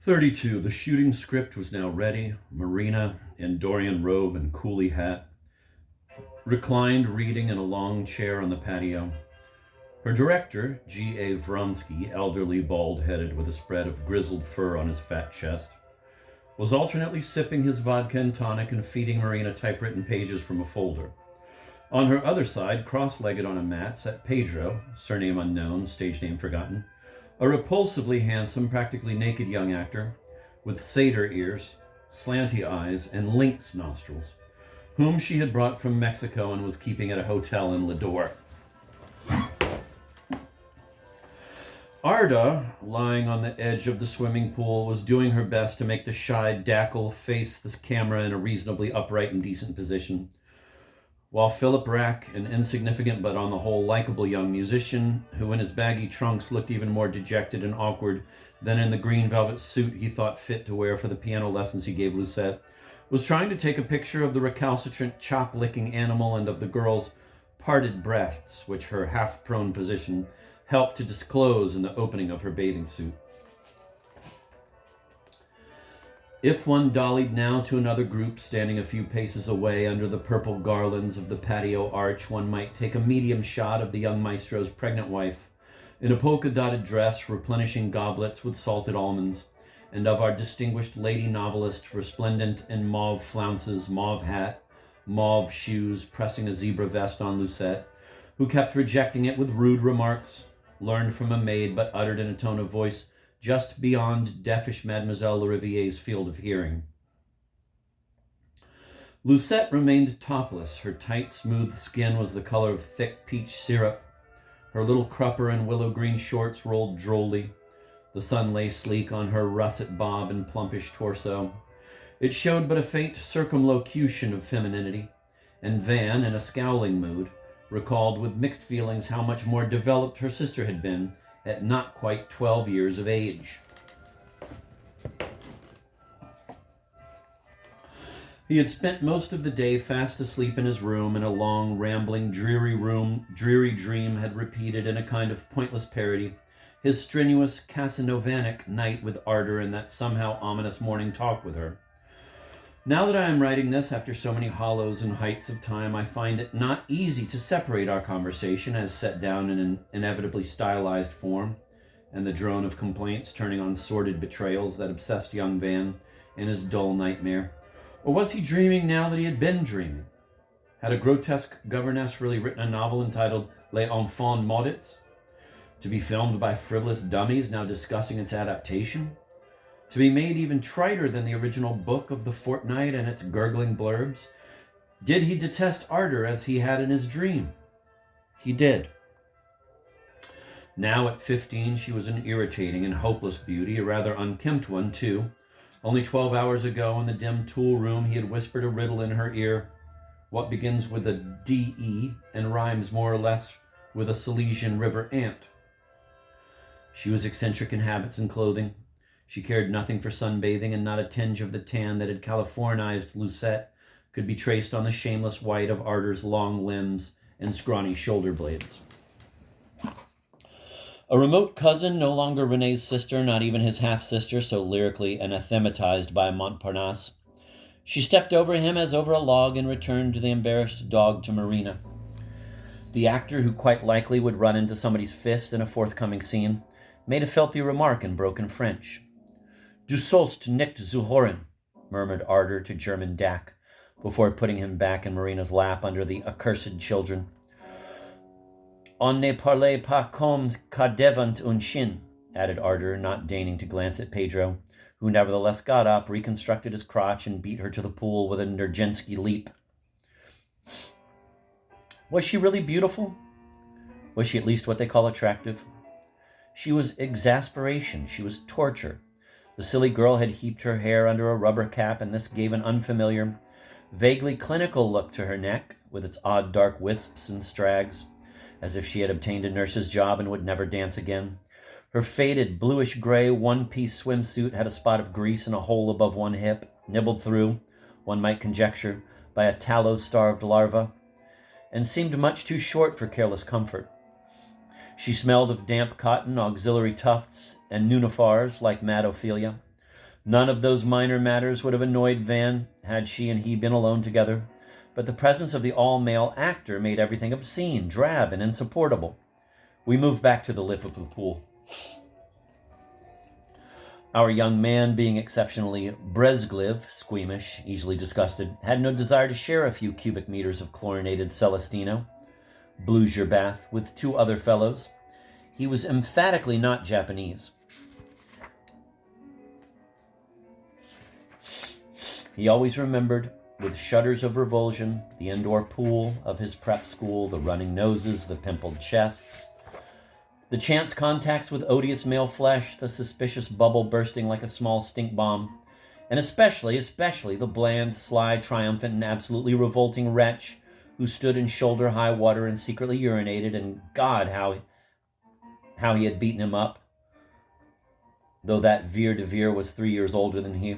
32. The shooting script was now ready. Marina, in Dorian robe and coolie hat, reclined reading in a long chair on the patio. Her director, G.A. Vronsky, elderly, bald-headed, with a spread of grizzled fur on his fat chest, was alternately sipping his vodka and tonic and feeding Marina typewritten pages from a folder. On her other side, cross-legged on a mat, sat Pedro, surname unknown, stage name forgotten, a repulsively handsome, practically naked young actor with satyr ears, slanty eyes, and lynx nostrils, whom she had brought from Mexico and was keeping at a hotel in Lador. Arda, lying on the edge of the swimming pool, was doing her best to make the shy Dackle face the camera in a reasonably upright and decent position, while Philip Rack, an insignificant but on the whole likable young musician, who in his baggy trunks looked even more dejected and awkward than in the green velvet suit he thought fit to wear for the piano lessons he gave Lucette, was trying to take a picture of the recalcitrant chop-licking animal and of the girl's parted breasts, which her half-prone position helped to disclose in the opening of her bathing suit. If one dollied now to another group standing a few paces away under the purple garlands of the patio arch, one might take a medium shot of the young maestro's pregnant wife in a polka-dotted dress replenishing goblets with salted almonds, and of our distinguished lady novelist resplendent in mauve flounces, mauve hat, mauve shoes, pressing a zebra vest on Lucette, who kept rejecting it with rude remarks, learned from a maid but uttered in a tone of voice just beyond deafish Mademoiselle Larivier's field of hearing. Lucette remained topless. Her tight, smooth skin was the color of thick peach syrup. Her little crupper and willow green shorts rolled drolly. The sun lay sleek on her russet bob and plumpish torso. It showed but a faint circumlocution of femininity, and Van, in a scowling mood, recalled with mixed feelings how much more developed her sister had been at not quite 12 years of age. He had spent most of the day fast asleep in his room, and a long, rambling, dreary dream had repeated in a kind of pointless parody his strenuous Casanovanic night with Ardor and that somehow ominous morning talk with her. Now that I am writing this after so many hollows and heights of time, I find it not easy to separate our conversation as set down in an inevitably stylized form, and the drone of complaints turning on sordid betrayals that obsessed young Van in his dull nightmare. Or was he dreaming now that he had been dreaming? Had a grotesque governess really written a novel entitled Les Enfants Maudits, to be filmed by frivolous dummies now discussing its adaptation? To be made even triter than the original book of The Fortnight and its gurgling blurbs? Did he detest Ardor as he had in his dream? He did. Now at 15, she was an irritating and hopeless beauty, a rather unkempt one, too. Only 12 hours ago in the dim tool room, he had whispered a riddle in her ear. What begins with a D-E and rhymes more or less with a Silesian river ant? She was eccentric in habits and clothing. She cared nothing for sunbathing, and not a tinge of the tan that had Californized Lucette could be traced on the shameless white of Ardor's long limbs and scrawny shoulder blades. A remote cousin, no longer René's sister, not even his half-sister, so lyrically anathematized by Montparnasse. She stepped over him as over a log and returned the embarrassed dog to Marina. The actor, who quite likely would run into somebody's fist in a forthcoming scene, made a filthy remark in broken French. Du sollst nicht zuhören, murmured Ardor to German Dack, before putting him back in Marina's lap under the accursed children. On ne parlait pas comme qu'à devant un chien, added Ardor, not deigning to glance at Pedro, who nevertheless got up, reconstructed his crotch, and beat her to the pool with a Nurjensky leap. Was she really beautiful? Was she at least what they call attractive? She was exasperation. She was torture. The silly girl had heaped her hair under a rubber cap, and this gave an unfamiliar, vaguely clinical look to her neck, with its odd dark wisps and strags, as if she had obtained a nurse's job and would never dance again. Her faded, bluish-gray, one-piece swimsuit had a spot of grease in a hole above one hip, nibbled through, one might conjecture, by a tallow-starved larva, and seemed much too short for careless comfort. She smelled of damp cotton, auxiliary tufts, and nunifars like Mad Ophelia. None of those minor matters would have annoyed Van had she and he been alone together, but the presence of the all-male actor made everything obscene, drab, and insupportable. We moved back to the lip of the pool. Our young man, being exceptionally Bresgliv, squeamish, easily disgusted, had no desire to share a few cubic meters of chlorinated Celestino, Bluger bath, with two other fellows. He was emphatically not Japanese. He always remembered, with shudders of revulsion, the indoor pool of his prep school, the running noses, the pimpled chests, the chance contacts with odious male flesh, the suspicious bubble bursting like a small stink bomb, and especially the bland, sly, triumphant, and absolutely revolting wretch who stood in shoulder-high water and secretly urinated, and God, how he had beaten him up, though that Veer de Veer was 3 years older than he.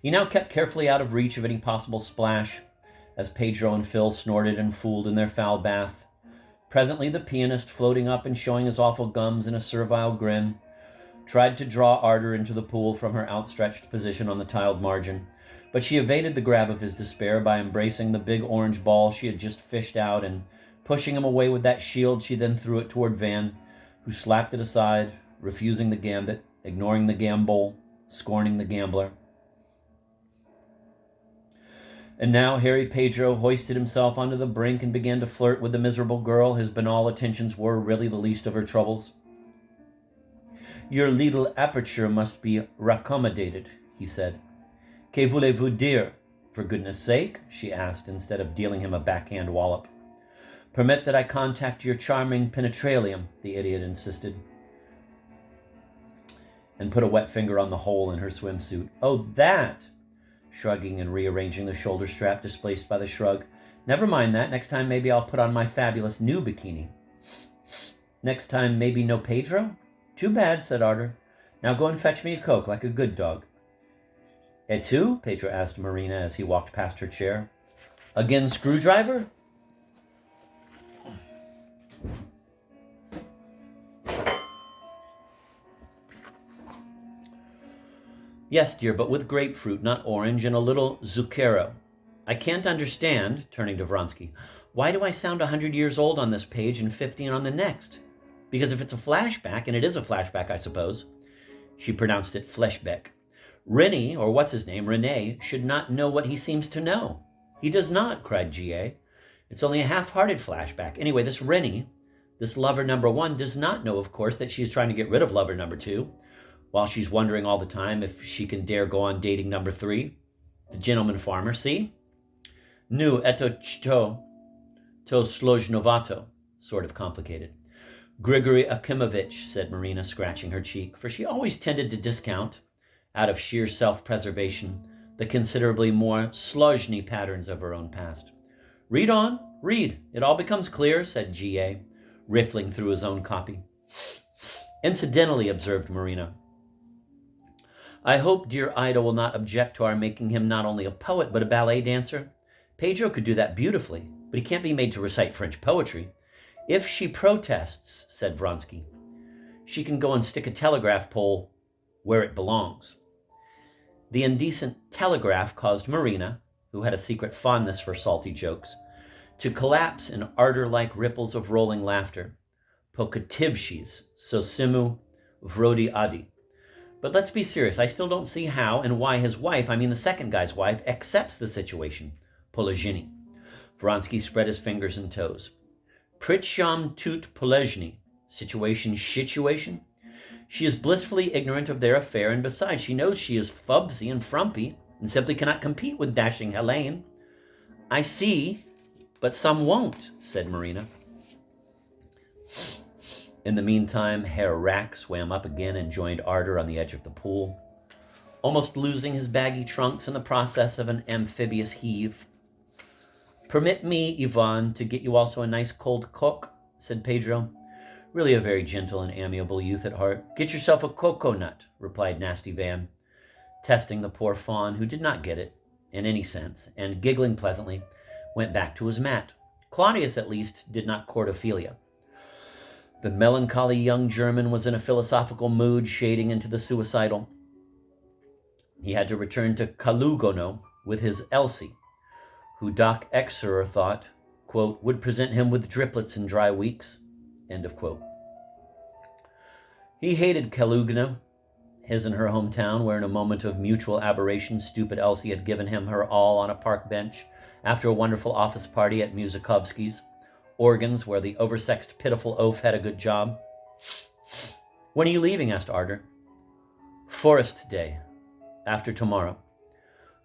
He now kept carefully out of reach of any possible splash, as Pedro and Phil snorted and fooled in their foul bath. Presently, the pianist, floating up and showing his awful gums in a servile grin, tried to draw Ardor into the pool from her outstretched position on the tiled margin, but she evaded the grab of his despair by embracing the big orange ball she had just fished out, and pushing him away with that shield, she then threw it toward Van, who slapped it aside, refusing the gambit, ignoring the gambol, scorning the gambler. And now Harry Pedro hoisted himself onto the brink and began to flirt with the miserable girl. His banal attentions were really the least of her troubles. "Your little aperture must be raccommodated," he said. "Que voulez-vous dire? For goodness sake?" she asked, instead of dealing him a backhand wallop. "Permit that I contact your charming penetralium," the idiot insisted, and put a wet finger on the hole in her swimsuit. "Oh, that!" Shrugging and rearranging the shoulder strap displaced by the shrug. "Never mind that. Next time maybe I'll put on my fabulous new bikini." "Next time maybe no Pedro?" "Too bad," said Ardor. "Now go and fetch me a Coke like a good dog." "Et tu?" Pedro asked Marina as he walked past her chair. "Again screwdriver?" "Yes, dear, but with grapefruit, not orange, and a little zucchero. I can't understand," turning to Vronsky, "why do I sound 100 years old on this page and 15 on the next? Because if it's a flashback, and it is a flashback, I suppose," she pronounced it fleshbeck, "Rennie, or what's his name, Rene, should not know what he seems to know." "He does not," cried G.A. "It's only a half-hearted flashback. Anyway, this Rennie, this lover number 1, does not know, of course, that she's trying to get rid of lover number 2, while she's wondering all the time if she can dare go on dating number 3, the gentleman farmer. See? Nu eto chto to slojnovato. Sort of complicated. "Grigory Akimovich," said Marina, scratching her cheek, for she always tended to discount, out of sheer self-preservation, the considerably more slozhny patterns of her own past. "Read on, read. It all becomes clear," said G.A., riffling through his own copy. "Incidentally," observed Marina, "I hope dear Ida will not object to our making him not only a poet, but a ballet dancer. Pedro could do that beautifully, but he can't be made to recite French poetry." "If she protests," said Vronsky, "she can go and stick a telegraph pole where it belongs." The indecent telegraph caused Marina, who had a secret fondness for salty jokes, to collapse in ardor-like ripples of rolling laughter. Pokativshis, sosimu vrodi adi. But let's be serious. I still don't see how and why his wife, I mean the second guy's wife, accepts the situation. Polozhiny. Vronsky spread his fingers and toes. Pritcham tut polezhny. Situation. She is blissfully ignorant of their affair, and besides, she knows she is fubsy and frumpy, and simply cannot compete with dashing Helene. "I see, but some won't," said Marina. In the meantime, Herr Rack swam up again and joined Ardor on the edge of the pool, almost losing his baggy trunks in the process of an amphibious heave. "Permit me, Ivan, to get you also a nice cold Coke," said Pedro, really a very gentle and amiable youth at heart. "Get yourself a cocoa-nut," replied Nasty Van, testing the poor fawn, who did not get it in any sense, and giggling pleasantly, went back to his mat. Claudius, at least, did not court Ophelia. The melancholy young German was in a philosophical mood shading into the suicidal. He had to return to Kalugono with his Elsie, who Doc Exeter thought, quote, would present him with driplets in dry weeks, end of quote. He hated Kalugono, his and her hometown, where in a moment of mutual aberration, stupid Elsie had given him her all on a park bench after a wonderful office party at Musakovsky's, organs where the oversexed, pitiful oaf had a good job. When are you leaving? Asked Arder. Forest Day, after tomorrow.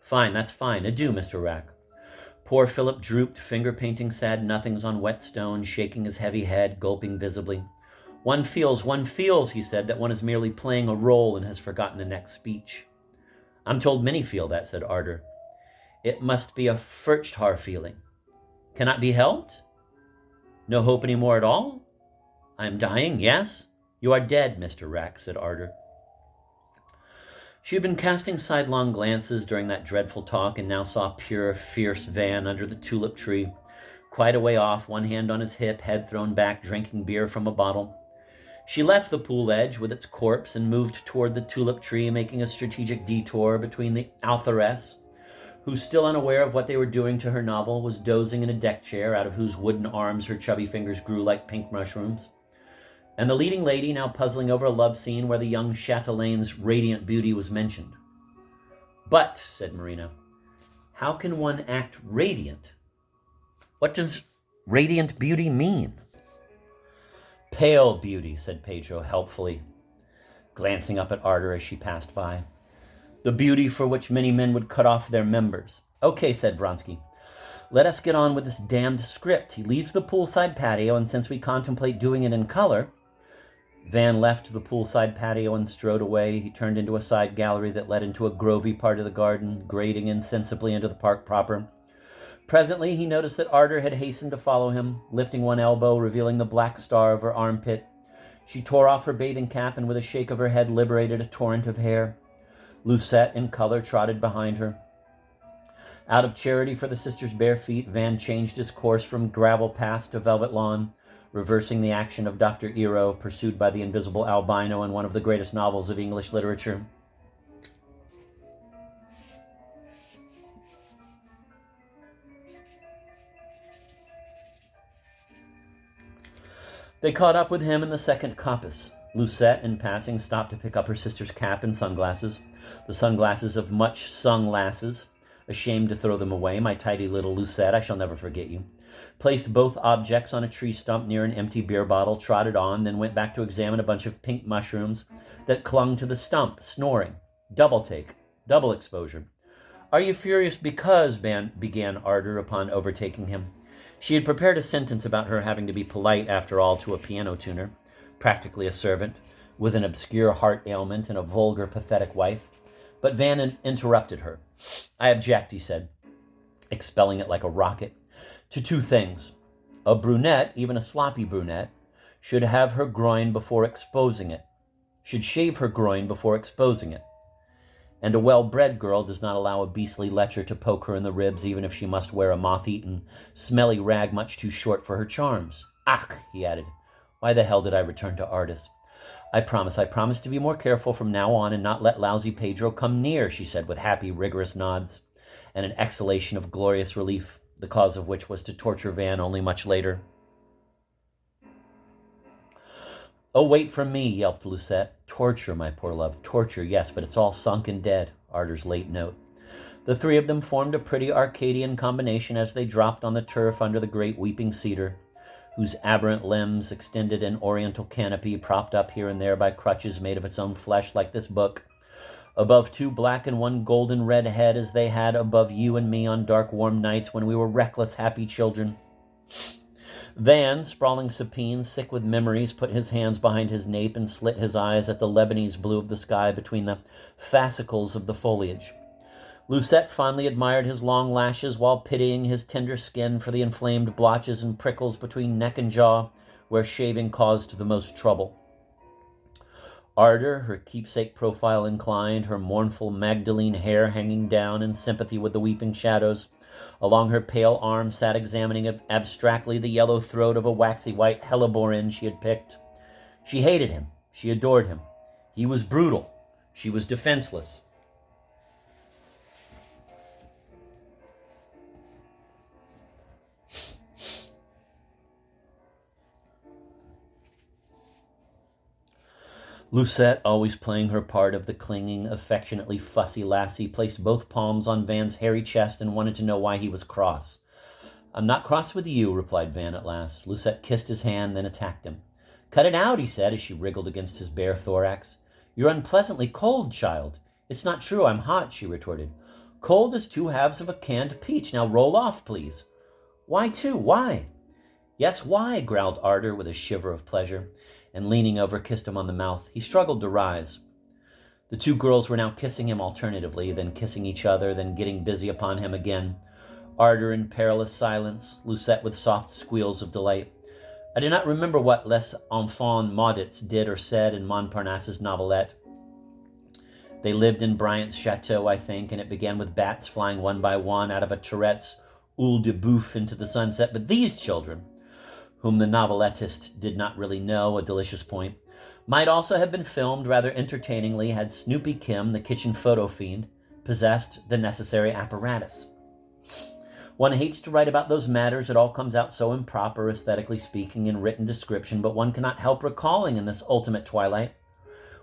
Fine, that's fine. Adieu, Mr. Rack. Poor Philip drooped, finger-painting sad nothings on wet stone, shaking his heavy head, gulping visibly. One feels, he said, that one is merely playing a role and has forgotten the next speech. I'm told many feel that, said Arder. It must be a Furchthaar feeling. Cannot be helped? No hope any more at all? I am dying, yes? You are dead, Mr. Rack, said Arder. She had been casting sidelong glances during that dreadful talk and now saw pure, fierce Van under the tulip tree, quite a way off, one hand on his hip, head thrown back, drinking beer from a bottle. She left the pool edge with its corpse and moved toward the tulip tree, making a strategic detour between the authoress, who, still unaware of what they were doing to her novel, was dozing in a deck chair out of whose wooden arms her chubby fingers grew like pink mushrooms, and the leading lady, now puzzling over a love scene where the young Chatelaine's radiant beauty was mentioned. But, said Marina, how can one act radiant? What does radiant beauty mean? Pale beauty, said Pedro helpfully, glancing up at Arder as she passed by. The beauty for which many men would cut off their members. Okay, said Vronsky. Let us get on with this damned script. He leaves the poolside patio, and since we contemplate doing it in color... Van left the poolside patio and strode away. He turned into a side gallery that led into a grovey part of the garden, grading insensibly into the park proper. Presently, he noticed that Arder had hastened to follow him, lifting one elbow, revealing the black star of her armpit. She tore off her bathing cap and with a shake of her head liberated a torrent of hair. Lucette, in color, trotted behind her. Out of charity for the sisters' bare feet, Van changed his course from gravel path to velvet lawn, reversing the action of Dr. Ero, pursued by the invisible albino in one of the greatest novels of English literature. They caught up with him in the second coppice. Lucette, in passing, stopped to pick up her sister's cap and sunglasses, the sunglasses of much-sung lasses. Ashamed to throw them away, my tidy little Lucette, I shall never forget you. Placed both objects on a tree stump near an empty beer bottle, trotted on, then went back to examine a bunch of pink mushrooms that clung to the stump, snoring. Double take, double exposure. Are you furious because, began Arder upon overtaking him. She had prepared a sentence about her having to be polite, after all, to a piano tuner, practically a servant, with an obscure heart ailment and a vulgar, pathetic wife. But Van interrupted her. I object, he said, expelling it like a rocket, to two things. A brunette, even a sloppy brunette, should have her groin before exposing it, should shave her groin before exposing it. And a well-bred girl does not allow a beastly lecher to poke her in the ribs, even if she must wear a moth-eaten, smelly rag much too short for her charms. Ach, he added, why the hell did I return to Artis? I promise to be more careful from now on and not let lousy Pedro come near, she said with happy, rigorous nods, and an exhalation of glorious relief, the cause of which was to torture Van only much later. Oh, wait for me, yelped Lucette. Torture, my poor love, torture, yes, but it's all sunk and dead, Arder's late note. The three of them formed a pretty Arcadian combination as they dropped on the turf under the great weeping cedar, whose aberrant limbs extended an oriental canopy propped up here and there by crutches made of its own flesh like this book, above two black and one golden red head as they had above you and me on dark warm nights when we were reckless happy children. Van, sprawling supine, sick with memories, put his hands behind his nape and slit his eyes at the Lebanese blue of the sky between the fascicles of the foliage. Lucette fondly admired his long lashes while pitying his tender skin for the inflamed blotches and prickles between neck and jaw where shaving caused the most trouble. Arder, her keepsake profile inclined, her mournful Magdalene hair hanging down in sympathy with the weeping shadows, along her pale arm sat examining abstractly the yellow throat of a waxy white hellebore she had picked, She hated him. She adored him. He was brutal. She was defenseless. Lucette, always playing her part of the clinging, affectionately fussy lassie, placed both palms on Van's hairy chest and wanted to know why he was cross. "I'm not cross with you," replied Van at last. Lucette kissed his hand, then attacked him. "Cut it out," he said as she wriggled against his bare thorax. "You're unpleasantly cold, child." "It's not true, I'm hot," she retorted. "Cold as two halves of a canned peach. Now roll off, please." "Why two? Why?" "Yes, why?" growled Ardor with a shiver of pleasure, and leaning over, kissed him on the mouth. He struggled to rise. The two girls were now kissing him alternatively, then kissing each other, then getting busy upon him again. Ardor in perilous silence, Lucette with soft squeals of delight. I do not remember what Les Enfants Maudits did or said in Montparnasse's novelette. They lived in Bryant's chateau, I think, and it began with bats flying one by one out of a Tourette's Oeil de Boeuf into the sunset. But these children, whom the novelettist did not really know, a delicious point, might also have been filmed rather entertainingly had Snoopy Kim, the kitchen photo fiend, possessed the necessary apparatus. One hates to write about those matters. It all comes out so improper, aesthetically speaking, in written description, but one cannot help recalling in this ultimate twilight,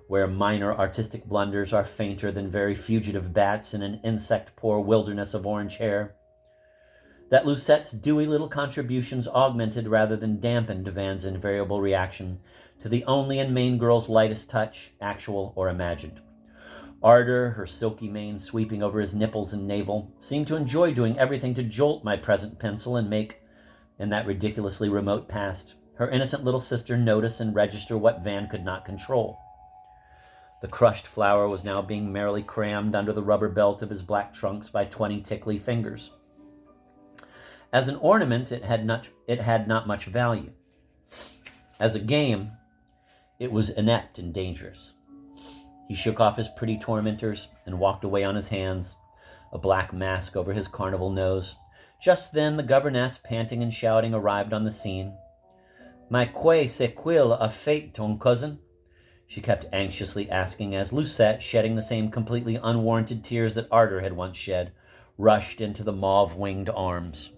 where minor artistic blunders are fainter than very fugitive bats in an insect-poor wilderness of orange hair, that Lucette's dewy little contributions augmented rather than dampened Van's invariable reaction to the only and main girl's lightest touch, actual or imagined. Ardor, her silky mane sweeping over his nipples and navel, seemed to enjoy doing everything to jolt my present pencil and make, in that ridiculously remote past, her innocent little sister notice and register what Van could not control. The crushed flower was now being merrily crammed under the rubber belt of his black trunks by 20 tickly fingers. As an ornament, it had not much value. As a game, it was inept and dangerous. He shook off his pretty tormentors and walked away on his hands, a black mask over his carnival nose. Just then the governess, panting and shouting, arrived on the scene. "Mais quoi c'est qu'il a fait, ton cousin?" she kept anxiously asking as Lucette, shedding the same completely unwarranted tears that Ardor had once shed, rushed into the mauve-winged arms.